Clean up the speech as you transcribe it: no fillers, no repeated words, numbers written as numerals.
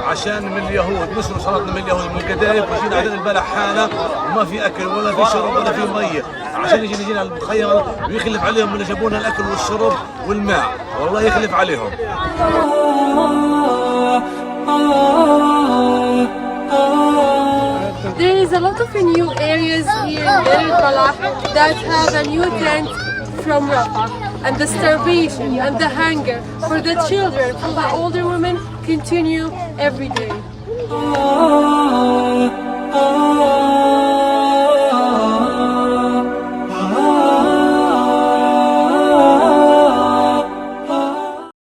عشان من اليهود نشروا شرطنا من اليهود من القذائف، ويجينا عندنا البلد حالة وما في اكل ولا في شرب ولا في ميه، عشان يجينا المخيم ويخلف عليهم اللي جابونا الاكل والشرب والماء، والله يخلف عليهم. There is a lot of new areas here in Deir al-Balah that have a new tent from Rafah, and the starvation and the hunger for the children, for the older women continue every day.